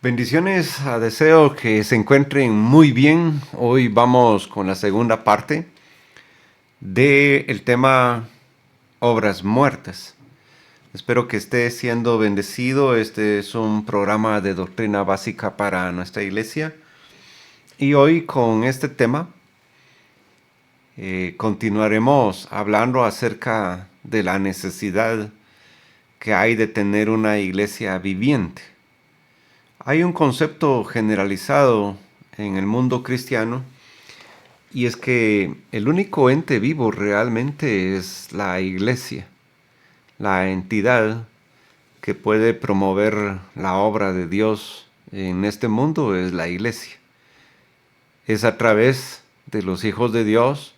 Bendiciones, deseo que se encuentren muy bien. Hoy vamos con la segunda parte del tema obras muertas. Espero que esté siendo bendecido. Este es un programa de doctrina básica para nuestra iglesia. Y hoy con este tema continuaremos hablando acerca de la necesidad que hay de tener una iglesia viviente. Hay un concepto generalizado en el mundo cristiano y es que el único ente vivo realmente es la iglesia, la entidad que puede promover la obra de Dios en este mundo es la iglesia. Es a través de los hijos de Dios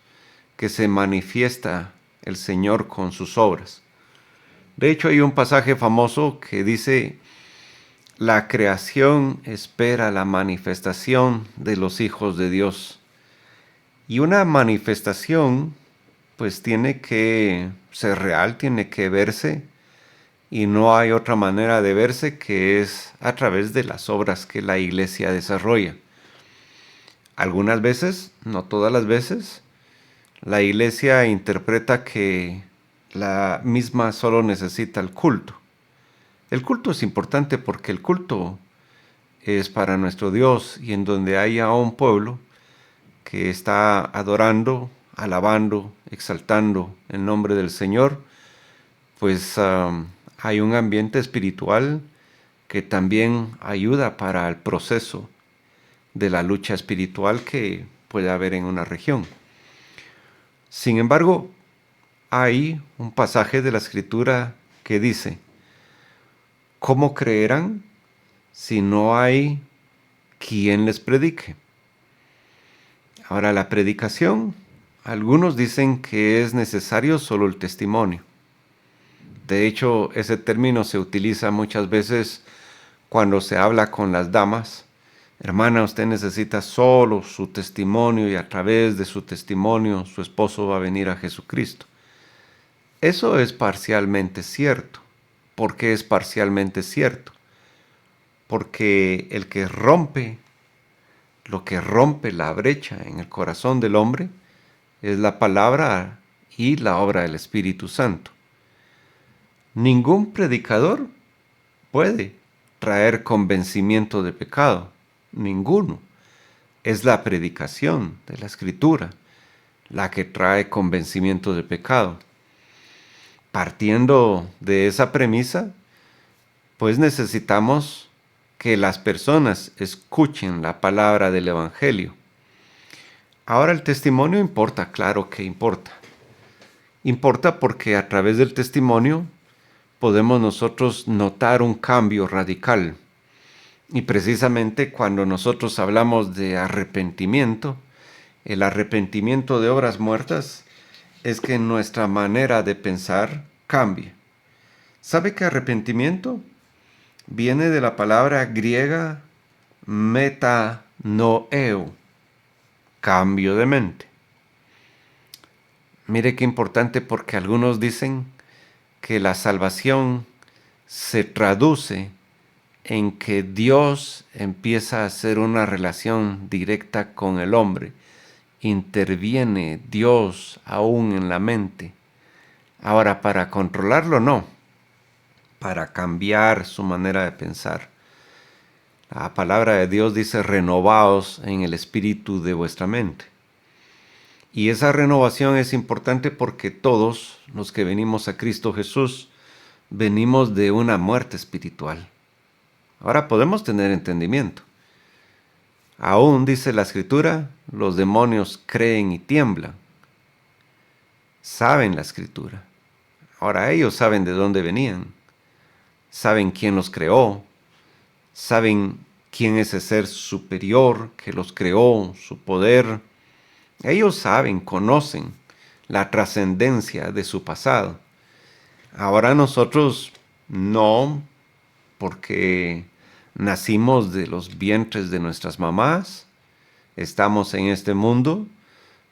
que se manifiesta el Señor con sus obras. De hecho, hay un pasaje famoso que dice: la creación espera la manifestación de los hijos de Dios. Y una manifestación, pues tiene que ser real, tiene que verse, y no hay otra manera de verse que es a través de las obras que la iglesia desarrolla. Algunas veces, no todas las veces, la iglesia interpreta que la misma solo necesita el culto. El culto es importante porque el culto es para nuestro Dios, y en donde haya un pueblo que está adorando, alabando, exaltando el nombre del Señor, pues hay un ambiente espiritual que también ayuda para el proceso de la lucha espiritual que puede haber en una región. Sin embargo, hay un pasaje de la Escritura que dice: ¿cómo creerán si no hay quien les predique? Ahora, la predicación, algunos dicen que es necesario solo el testimonio. De hecho, ese término se utiliza muchas veces cuando se habla con las damas. Hermana, usted necesita solo su testimonio y a través de su testimonio su esposo va a venir a Jesucristo. Eso es parcialmente cierto. ¿Por qué es parcialmente cierto? Porque lo que rompe la brecha en el corazón del hombre es la palabra y la obra del Espíritu Santo. Ningún predicador puede traer convencimiento de pecado, ninguno. Es la predicación de la Escritura la que trae convencimiento de pecado. Partiendo de esa premisa, pues necesitamos que las personas escuchen la palabra del Evangelio. Ahora, el testimonio importa, claro que importa. Importa porque a través del testimonio podemos nosotros notar un cambio radical. Y precisamente cuando nosotros hablamos de arrepentimiento, el arrepentimiento de obras muertas es que nuestra manera de pensar cambie. ¿Sabe que arrepentimiento viene de la palabra griega metanoeo, cambio de mente? Mire qué importante, porque algunos dicen que la salvación se traduce en que Dios empieza a hacer una relación directa con el hombre. Interviene Dios aún en la mente. Ahora, para controlarlo no, para cambiar su manera de pensar. La palabra de Dios dice: renovaos en el espíritu de vuestra mente. Y esa renovación es importante porque todos los que venimos a Cristo Jesús venimos de una muerte espiritual. Ahora podemos tener entendimiento. Aún dice la Escritura, los demonios creen y tiemblan. Saben la Escritura. Ahora ellos saben de dónde venían. Saben quién los creó. Saben quién es ese ser superior que los creó, su poder. Ellos saben, conocen la trascendencia de su pasado. Ahora nosotros no, porque nacimos de los vientres de nuestras mamás, estamos en este mundo,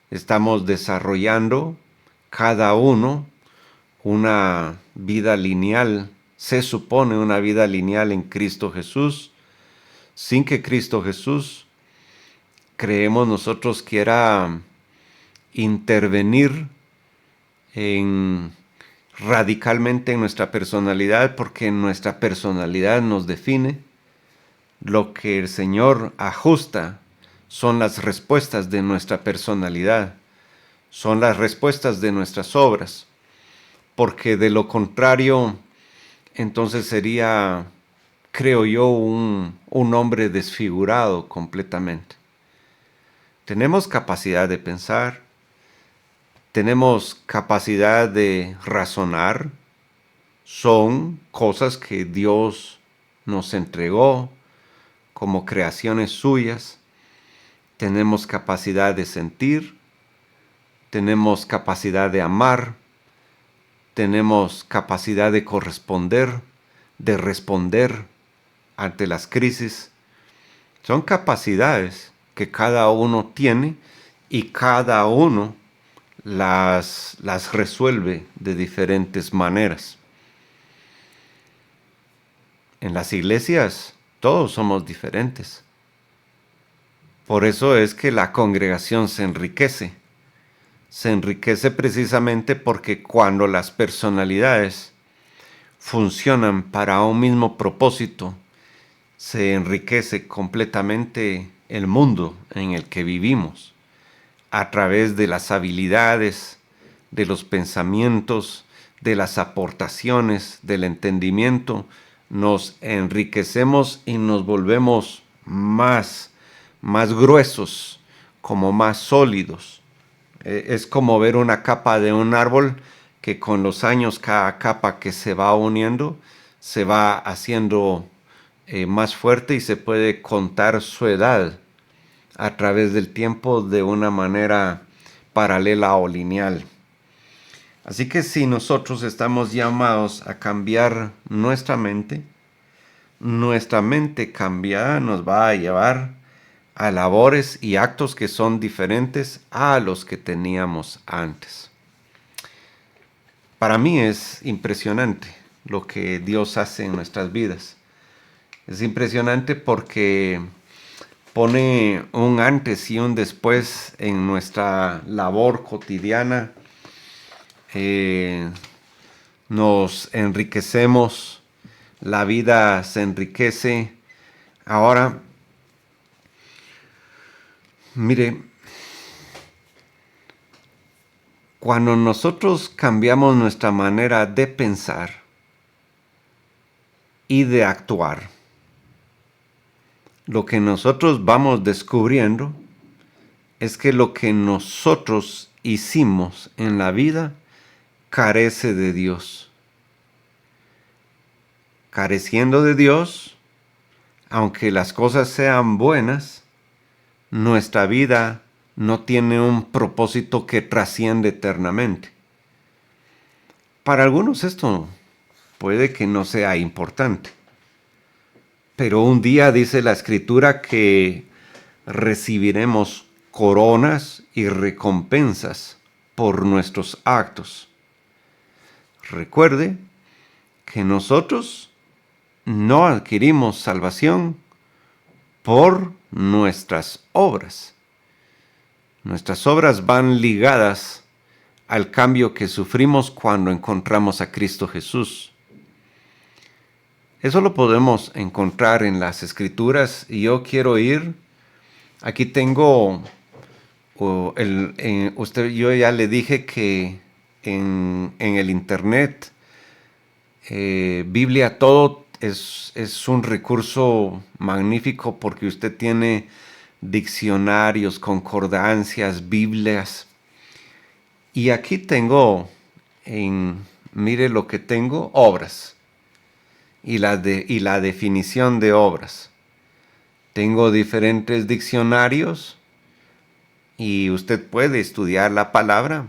estamos desarrollando cada uno una vida lineal, se supone una vida lineal en Cristo Jesús. sin que Cristo Jesús, creemos nosotros, quiera intervenir radicalmente en nuestra personalidad, porque nuestra personalidad nos define. Lo que el Señor ajusta son las respuestas de nuestra personalidad, son las respuestas de nuestras obras, porque de lo contrario, entonces sería, creo yo, un hombre desfigurado completamente. Tenemos capacidad de pensar, tenemos capacidad de razonar, son cosas que Dios nos entregó como creaciones suyas. Tenemos capacidad de sentir, tenemos capacidad de amar, tenemos capacidad de corresponder, de responder ante las crisis. Son capacidades que cada uno tiene y cada uno las resuelve de diferentes maneras. En las iglesias todos somos diferentes. Por eso es que la congregación se enriquece. Se enriquece precisamente porque cuando las personalidades funcionan para un mismo propósito, se enriquece completamente el mundo en el que vivimos, a través de las habilidades, de los pensamientos, de las aportaciones, del entendimiento. Nos enriquecemos y nos volvemos más gruesos, como más sólidos. Es como ver una capa de un árbol que con los años cada capa que se va uniendo se va haciendo más fuerte y se puede contar su edad a través del tiempo de una manera paralela o lineal. Así que si nosotros estamos llamados a cambiar nuestra mente cambiada nos va a llevar a labores y actos que son diferentes a los que teníamos antes. Para mí es impresionante lo que Dios hace en nuestras vidas. Es impresionante porque pone un antes y un después en nuestra labor cotidiana. Nos enriquecemos, la vida se enriquece. Ahora, mire, cuando nosotros cambiamos nuestra manera de pensar y de actuar, lo que nosotros vamos descubriendo es que lo que nosotros hicimos en la vida carece de Dios. Careciendo de Dios, aunque las cosas sean buenas, nuestra vida no tiene un propósito que trasciende eternamente. Para algunos esto puede que no sea importante, pero un día dice la Escritura que recibiremos coronas y recompensas por nuestros actos. Recuerde que nosotros no adquirimos salvación por nuestras obras. Nuestras obras van ligadas al cambio que sufrimos cuando encontramos a Cristo Jesús. Eso lo podemos encontrar en las Escrituras y yo quiero ir. Aquí tengo, yo ya le dije que en el internet, Biblia Todo es un recurso magnífico porque usted tiene diccionarios, concordancias, Biblias. Y aquí tengo, mire lo que tengo, obras y la definición de obras. Tengo diferentes diccionarios y usted puede estudiar la palabra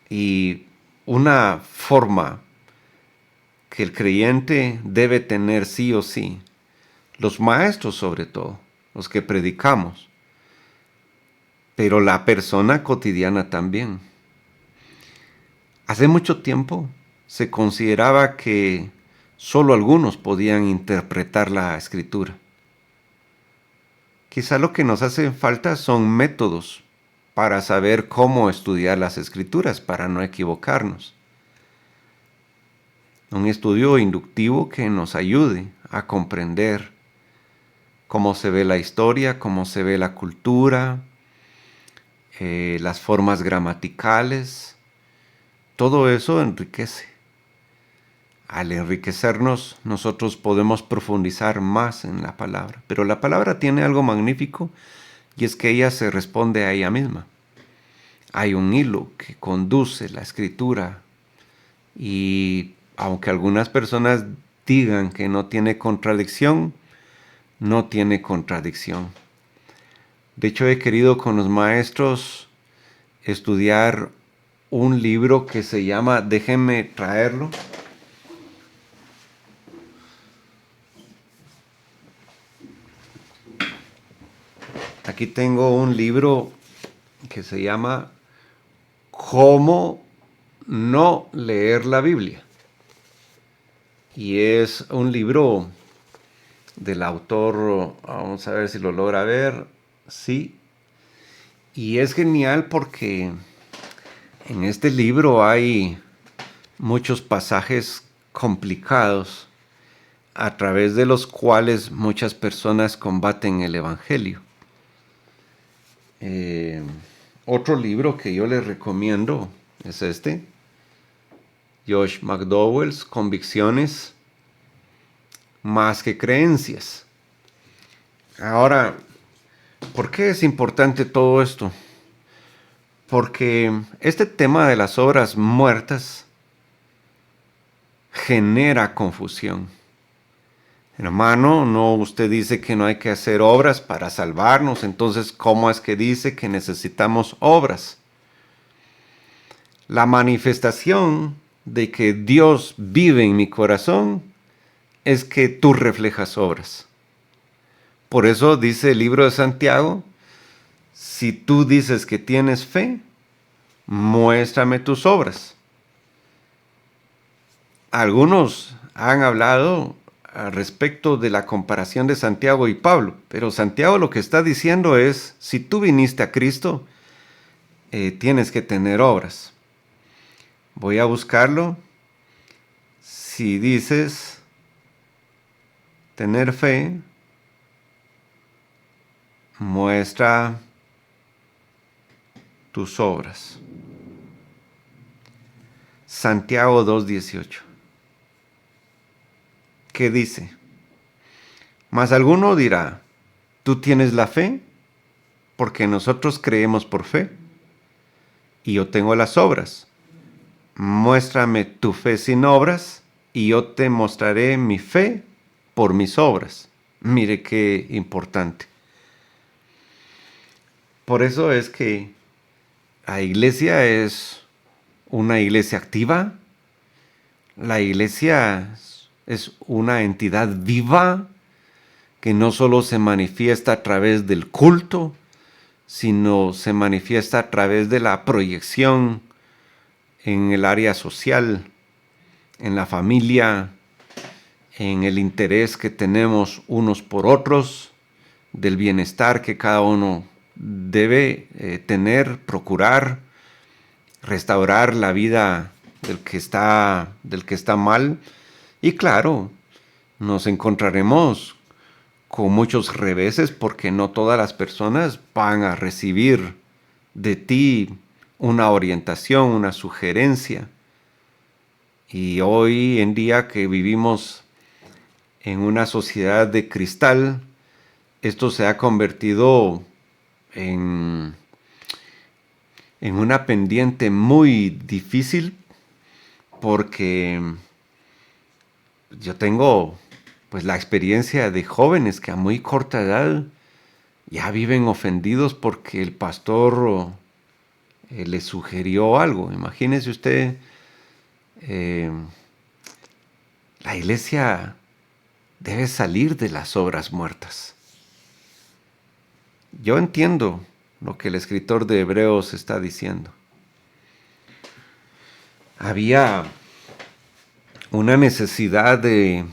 y una forma que el creyente debe tener sí o sí, los maestros sobre todo, los que predicamos, pero la persona cotidiana también. Hace mucho tiempo se consideraba que solo algunos podían interpretar la Escritura. Quizá lo que nos hace falta son métodos para saber cómo estudiar las escrituras, para no equivocarnos. Un estudio inductivo que nos ayude a comprender cómo se ve la historia, cómo se ve la cultura, las formas gramaticales. Todo eso enriquece. Al enriquecernos, nosotros podemos profundizar más en la palabra. Pero la palabra tiene algo magnífico, y es que ella se responde a ella misma. Hay un hilo que conduce la escritura, y aunque algunas personas digan que no tiene contradicción, no tiene contradicción. De hecho, he querido con los maestros estudiar un libro que se llama, déjenme traerlo. Aquí tengo un libro que se llama ¿Cómo no leer la Biblia? Y es un libro del autor, vamos a ver si lo logra ver, sí. Y es genial porque en este libro hay muchos pasajes complicados a través de los cuales muchas personas combaten el Evangelio. Otro libro que yo les recomiendo es este, Josh McDowell's Convicciones más que creencias. Ahora, ¿por qué es importante todo esto? Porque este tema de las obras muertas genera confusión. Hermano, no, usted dice que no hay que hacer obras para salvarnos, entonces ¿cómo es que dice que necesitamos obras? La manifestación de que Dios vive en mi corazón es que tú reflejas obras. Por eso dice el libro de Santiago, si tú dices que tienes fe, muéstrame tus obras. Algunos han hablado respecto de la comparación de Santiago y Pablo, pero Santiago lo que está diciendo es, si tú viniste a Cristo, tienes que tener obras. Voy a buscarlo. Si dices tener fe, muestra tus obras. Santiago 2:18. ¿Qué dice? Mas alguno dirá, tú tienes la fe, porque nosotros creemos por fe, y yo tengo las obras. Muéstrame tu fe sin obras, y yo te mostraré mi fe por mis obras. Mire qué importante. Por eso es que la iglesia es una iglesia activa. La iglesia es una entidad viva que no solo se manifiesta a través del culto, sino se manifiesta a través de la proyección en el área social, en la familia, en el interés que tenemos unos por otros, del bienestar que cada uno debe tener, procurar, restaurar la vida del que está mal. Y claro, nos encontraremos con muchos reveses porque no todas las personas van a recibir de ti una orientación, una sugerencia. Y hoy en día que vivimos en una sociedad de cristal, esto se ha convertido en una pendiente muy difícil, porque yo tengo pues la experiencia de jóvenes que a muy corta edad ya viven ofendidos porque el pastor les sugirió algo. Imagínese usted, la iglesia debe salir de las obras muertas. Yo entiendo lo que el escritor de Hebreos está diciendo. Había una necesidad de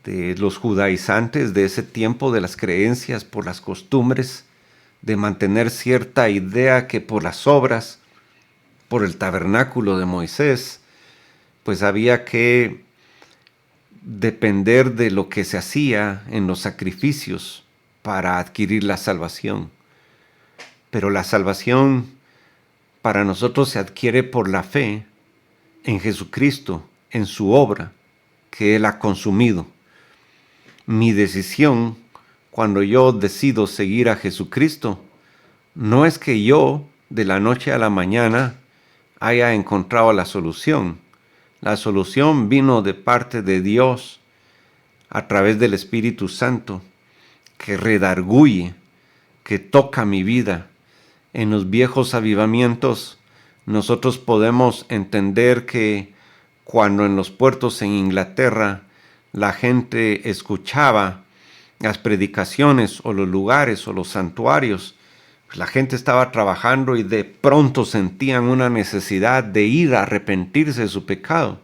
de los judaizantes de ese tiempo, de las creencias, por las costumbres, de mantener cierta idea que por las obras, por el tabernáculo de Moisés, pues había que depender de lo que se hacía en los sacrificios para adquirir la salvación. Pero la salvación para nosotros se adquiere por la fe en Jesucristo, en su obra que Él ha consumido. Mi decisión, cuando yo decido seguir a Jesucristo, no es que yo de la noche a la mañana haya encontrado la solución. La solución vino de parte de Dios a través del Espíritu Santo, que redarguye, que toca mi vida. En los viejos avivamientos nosotros podemos entender que cuando en los puertos en Inglaterra la gente escuchaba las predicaciones o los lugares o los santuarios, pues la gente estaba trabajando y de pronto sentían una necesidad de ir a arrepentirse de su pecado.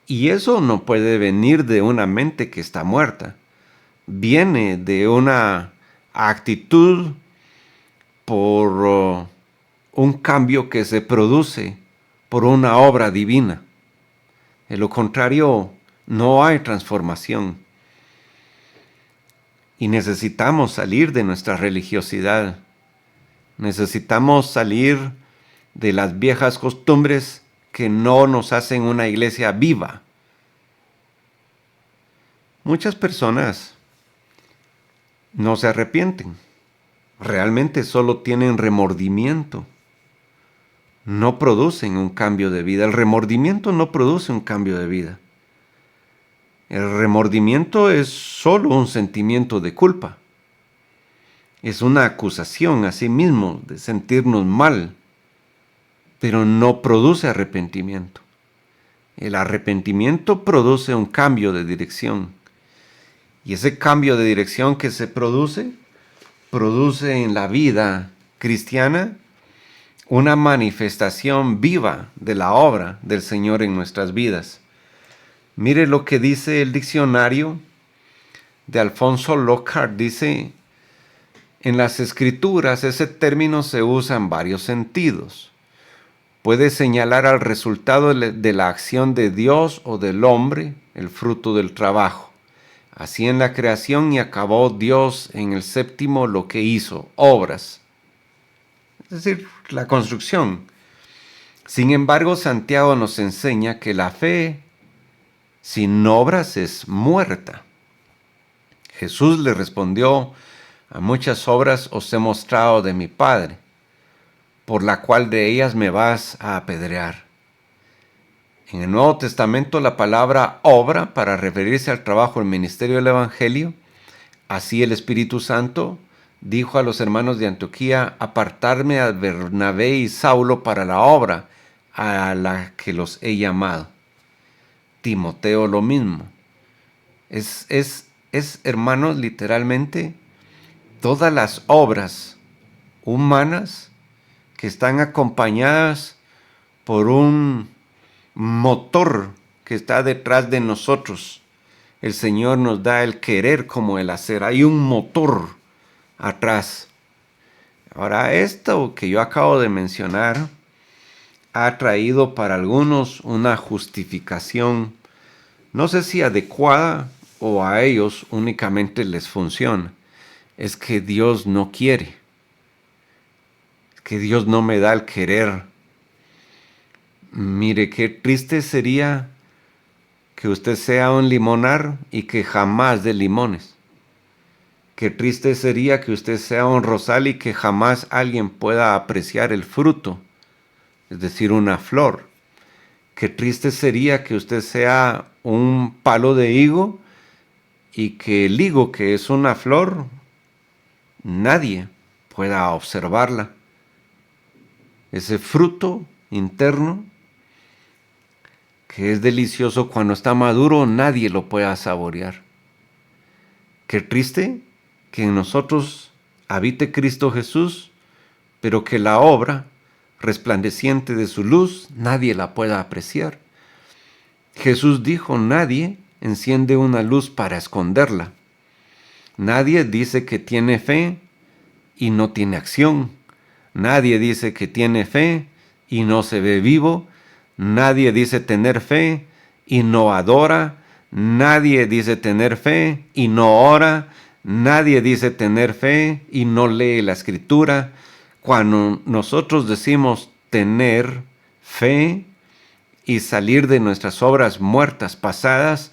Y eso no puede venir de una mente que está muerta. Viene de una actitud por un cambio que se produce por una obra divina. En lo contrario, no hay transformación. Y necesitamos salir de nuestra religiosidad. Necesitamos salir de las viejas costumbres que no nos hacen una iglesia viva. Muchas personas no se arrepienten. Realmente solo tienen remordimiento. No producen un cambio de vida. El remordimiento no produce un cambio de vida. El remordimiento es solo un sentimiento de culpa. Es una acusación a sí mismo de sentirnos mal, pero no produce arrepentimiento. El arrepentimiento produce un cambio de dirección. Y ese cambio de dirección que se produce en la vida cristiana una manifestación viva de la obra del Señor en nuestras vidas. Mire lo que dice el diccionario de Alfonso Lockhart. Dice, en las Escrituras ese término se usa en varios sentidos. Puede señalar al resultado de la acción de Dios o del hombre, el fruto del trabajo. Así en la creación y acabó Dios en el séptimo lo que hizo, obras. Es decir, la construcción. Sin embargo, Santiago nos enseña que la fe sin obras es muerta. Jesús le respondió, a muchas obras os he mostrado de mi Padre, por la cual de ellas me vas a apedrear. En el Nuevo Testamento la palabra obra para referirse al trabajo del ministerio del Evangelio, así el Espíritu Santo dijo a los hermanos de Antioquía, apartarme a Bernabé y Saulo para la obra a la que los he llamado. Timoteo lo mismo. Es hermanos, literalmente, todas las obras humanas que están acompañadas por un motor que está detrás de nosotros. El Señor nos da el querer como el hacer. Hay un motor atrás. Ahora, esto que yo acabo de mencionar ha traído para algunos una justificación, no sé si adecuada o a ellos únicamente les funciona. Es que Dios no quiere. Que Dios no me da el querer. Mire, qué triste sería que usted sea un limonar y que jamás dé limones. Qué triste sería que usted sea un rosal y que jamás alguien pueda apreciar el fruto, es decir, una flor. Qué triste sería que usted sea un palo de higo y que el higo, que es una flor, nadie pueda observarla. Ese fruto interno, que es delicioso cuando está maduro, nadie lo pueda saborear. Qué triste que en nosotros habite Cristo Jesús, pero que la obra resplandeciente de su luz nadie la pueda apreciar. Jesús dijo, nadie enciende una luz para esconderla. Nadie dice que tiene fe y no tiene acción. Nadie dice que tiene fe y no se ve vivo. Nadie dice tener fe y no adora. Nadie dice tener fe y no ora. Nadie dice tener fe y no lee la escritura. Cuando nosotros decimos tener fe y salir de nuestras obras muertas pasadas,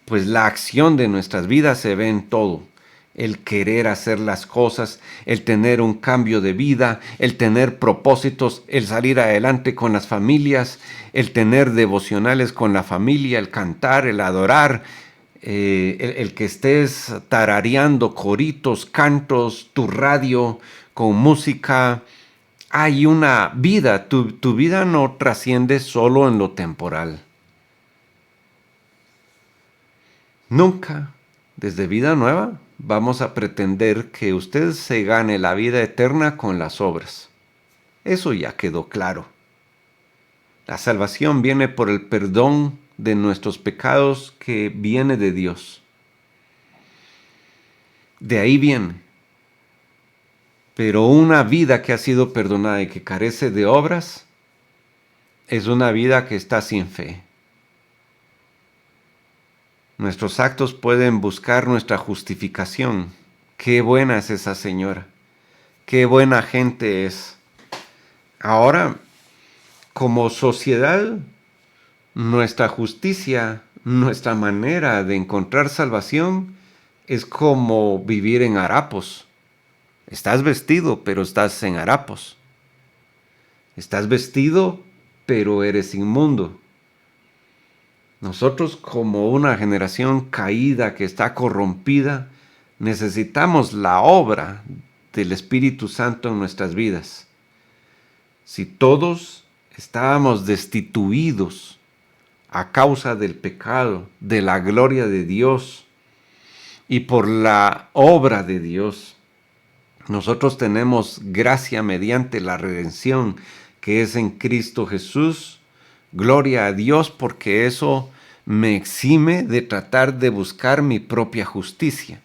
pues la acción de nuestras vidas se ve en todo. El querer hacer las cosas, el tener un cambio de vida, el tener propósitos, el salir adelante con las familias, el tener devocionales con la familia, el cantar, el adorar, el que estés tarareando coritos, cantos, tu radio con música. Hay una vida, tu vida no trasciende solo en lo temporal. Nunca, desde Vida Nueva, vamos a pretender que usted se gane la vida eterna con las obras. Eso ya quedó claro. La salvación viene por el perdón de nuestros pecados que viene de Dios. De ahí viene. Pero una vida que ha sido perdonada y que carece de obras es una vida que está sin fe. Nuestros actos pueden buscar nuestra justificación. Qué buena es esa señora. Qué buena gente es. Ahora, como sociedad, nuestra justicia, nuestra manera de encontrar salvación es como vivir en harapos. Estás vestido, pero estás en harapos. Estás vestido, pero eres inmundo. Nosotros, como una generación caída que está corrompida, necesitamos la obra del Espíritu Santo en nuestras vidas. Si todos estábamos destituidos a causa del pecado, de la gloria de Dios y por la obra de Dios, nosotros tenemos gracia mediante la redención que es en Cristo Jesús. Gloria a Dios, porque eso me exime de tratar de buscar mi propia justicia.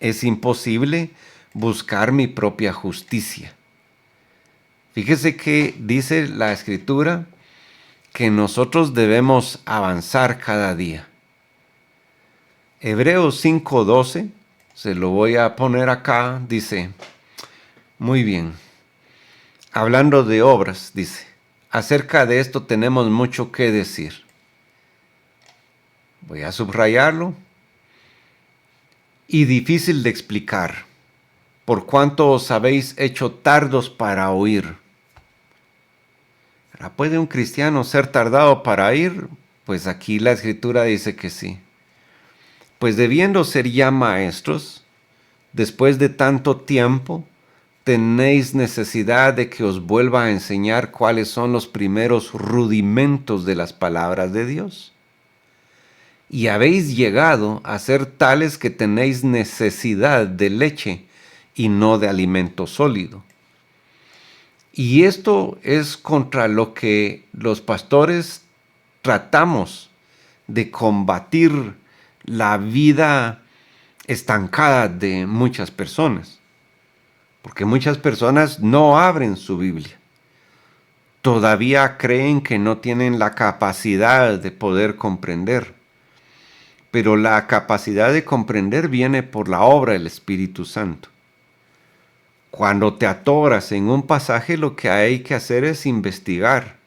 Es imposible buscar mi propia justicia. Fíjese que dice la Escritura que nosotros debemos avanzar cada día. Hebreos 5:12, se lo voy a poner acá, dice, muy bien, hablando de obras, dice, acerca de esto tenemos mucho que decir. Voy a subrayarlo. Y difícil de explicar, por cuanto os habéis hecho tardos para oír. ¿Puede un cristiano ser tardado para oír? Pues aquí la Escritura dice que sí. Pues debiendo ser ya maestros, después de tanto tiempo, tenéis necesidad de que os vuelva a enseñar cuáles son los primeros rudimentos de las palabras de Dios. Y habéis llegado a ser tales que tenéis necesidad de leche y no de alimento sólido. Y esto es contra lo que los pastores tratamos de combatir la vida estancada de muchas personas. Porque muchas personas no abren su Biblia. Todavía creen que no tienen la capacidad de poder comprender. Pero la capacidad de comprender viene por la obra del Espíritu Santo. Cuando te atoras en un pasaje, lo que hay que hacer es investigar,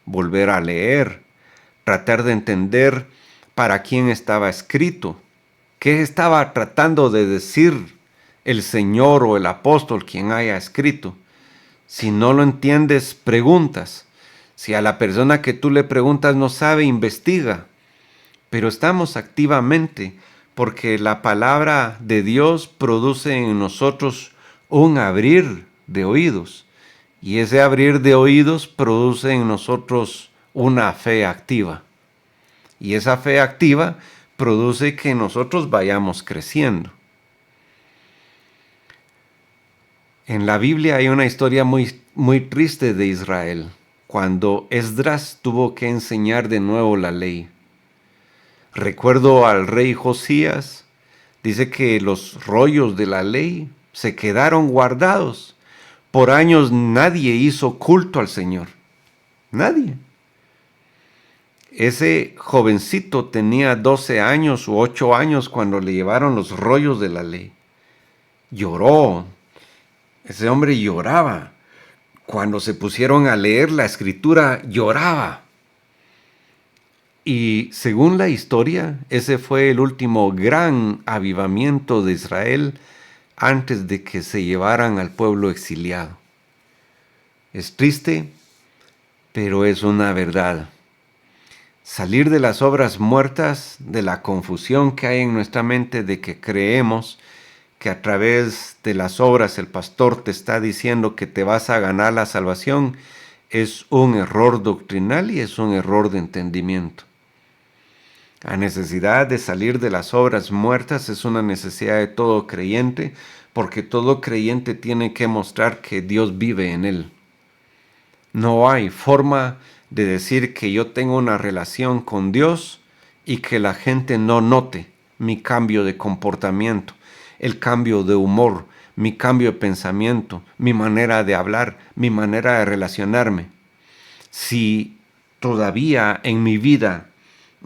volver a leer, tratar de entender para quién estaba escrito, qué estaba tratando de decir el Señor o el apóstol, quien haya escrito. Si no lo entiendes, preguntas. Si a la persona que tú le preguntas no sabe, investiga. Pero estamos activamente porque la palabra de Dios produce en nosotros un abrir de oídos. Y ese abrir de oídos produce en nosotros una fe activa. Y esa fe activa produce que nosotros vayamos creciendo. En la Biblia hay una historia muy triste de Israel, cuando Esdras tuvo que enseñar de nuevo la ley. Recuerdo al rey Josías, dice que los rollos de la ley se quedaron guardados. Por años nadie hizo culto al Señor. Nadie. Ese jovencito tenía 12 años u 8 años cuando le llevaron los rollos de la ley. Lloró. Ese hombre lloraba. Cuando se pusieron a leer la escritura, lloraba. Y según la historia, ese fue el último gran avivamiento de Israel antes de que se llevaran al pueblo exiliado. Es triste, pero es una verdad. Salir de las obras muertas, de la confusión que hay en nuestra mente de que creemos que a través de las obras el pastor te está diciendo que te vas a ganar la salvación, es un error doctrinal y es un error de entendimiento. La necesidad de salir de las obras muertas es una necesidad de todo creyente, porque todo creyente tiene que mostrar que Dios vive en él. No hay forma de decir que yo tengo una relación con Dios y que la gente no note mi cambio de comportamiento, el cambio de humor, mi cambio de pensamiento, mi manera de hablar, mi manera de relacionarme. Si todavía en mi vida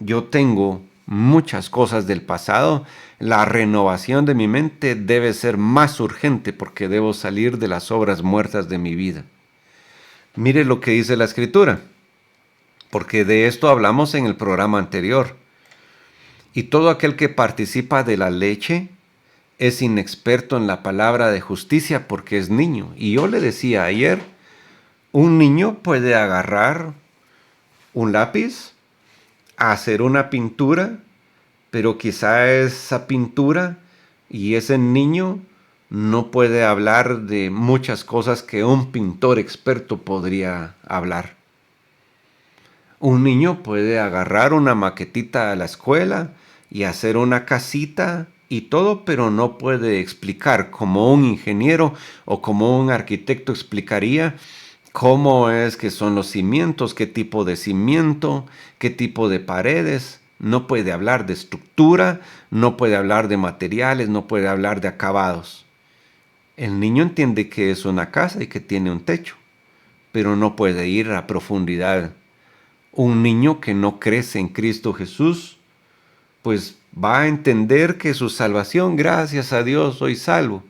yo tengo muchas cosas del pasado, la renovación de mi mente debe ser más urgente porque debo salir de las obras muertas de mi vida. Mire lo que dice la Escritura, porque de esto hablamos en el programa anterior. Y todo aquel que participa de la leche es inexperto en la palabra de justicia porque es niño. Y yo le decía ayer, un niño puede agarrar un lápiz, hacer una pintura, pero quizá esa pintura y ese niño no puede hablar de muchas cosas que un pintor experto podría hablar. Un niño puede agarrar una maquetita a la escuela y hacer una casita y todo, pero no puede explicar como un ingeniero o como un arquitecto explicaría cómo es que son los cimientos, qué tipo de cimiento, qué tipo de paredes. No puede hablar de estructura, no puede hablar de materiales, no puede hablar de acabados. El niño entiende que es una casa y que tiene un techo, pero no puede ir a profundidad. Un niño que no crece en Cristo Jesús, pues va a entender que su salvación, gracias a Dios, soy salvo.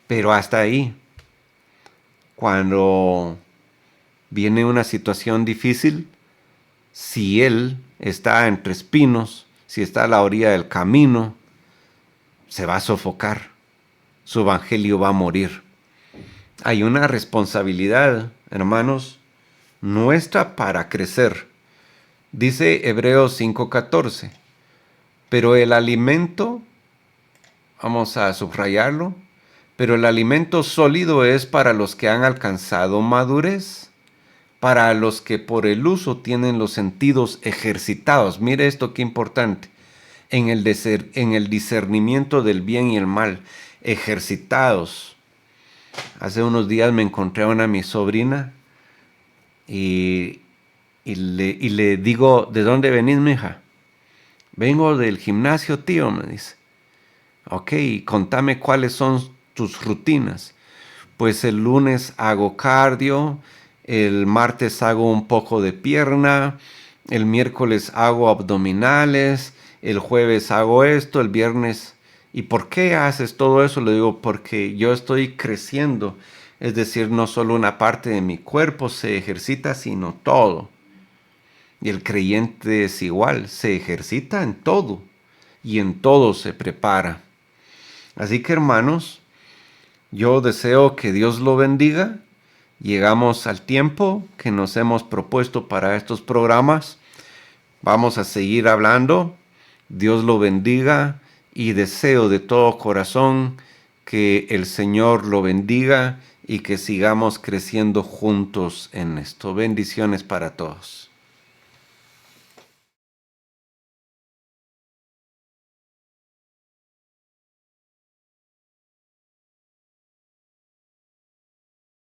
Pero hasta ahí. Cuando viene una situación difícil, si él está entre espinos, si está a la orilla del camino, se va a sofocar. Su evangelio va a morir. Hay una responsabilidad, hermanos, nuestra para crecer. Dice Hebreos 5:14, pero el alimento, vamos a subrayarlo, pero el alimento sólido es para los que han alcanzado madurez, para los que por el uso tienen los sentidos ejercitados. Mire esto qué importante, en el discernimiento del bien y el mal, ejercitados. Hace unos días me encontré a mi sobrina y le digo, ¿de dónde venís, mija? Vengo del gimnasio, tío, me dice. Ok, contame cuáles son tus rutinas. Pues el lunes hago cardio, el martes hago un poco de pierna, el miércoles hago abdominales, el jueves hago esto, el viernes. ¿Y por qué haces todo eso? Le digo, porque yo estoy creciendo. Es decir, no solo una parte de mi cuerpo se ejercita, sino todo. Y el creyente es igual, se ejercita en todo y en todo se prepara. Así que hermanos, yo deseo que Dios lo bendiga. Llegamos al tiempo que nos hemos propuesto para estos programas. Vamos a seguir hablando. Dios lo bendiga y deseo de todo corazón que el Señor lo bendiga y que sigamos creciendo juntos en esto. Bendiciones para todos.